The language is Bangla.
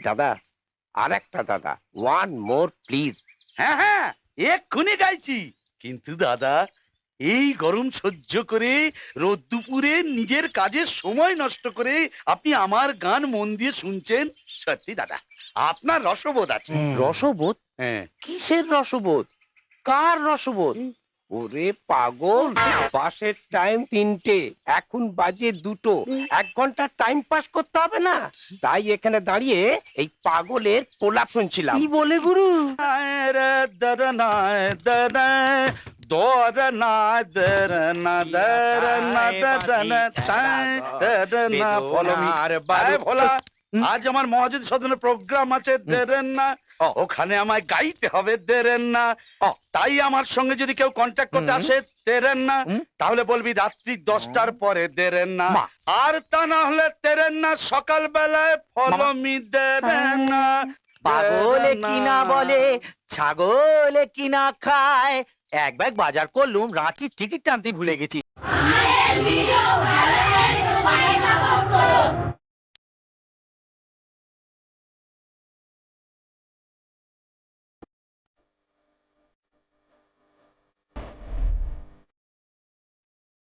দাদা, আর একটা দাদা, ওয়ান মোর প্লিজ। হ্যাঁ হ্যাঁ, এক্ষুনি গাইছি। কিন্তু দাদা, এই গরম সহ্য করে রোদ দুপুরে নিজের কাজের সময় নষ্ট করে আপনি আমার গান মন দিয়ে শুনছেন, সত্যি দাদা আপনার রসবোধ আছে। রসবোধ? হ্যাঁ, কিসের রসবোধ? কার রসবোধ? ওরে পাগল, বাসের টাইম 3টে, এখন বাজে 2টো। 1 ঘন্টা টাইম পাস করতে হবে না? তাই এখানে দাঁড়িয়ে এই পাগলের প্রলাপ শুনছিলাম। কি বলে গুরু? আজ আমার মহাজিদ সদনের প্রোগ্রাম আছে, দেরেন না। ওখানে আমায় গাইতে হবে, দেরেন না। তাই আমার সঙ্গে যদি কেউ কন্ট্যাক্ট করতে আসে, দেরেন না। তাহলে বলবি রাত্রি 10টার পরে, দেরেন না। আর তা না হলে দেরেন না, সকাল বেলায় ফলো মি, দেরেন না। পাগলে কিনা বলে, ছাগলে কিনা খায়। এক ব্যাগ বাজার করলুম, রাঁচির টিকিট টানতে ভুলে গেছি।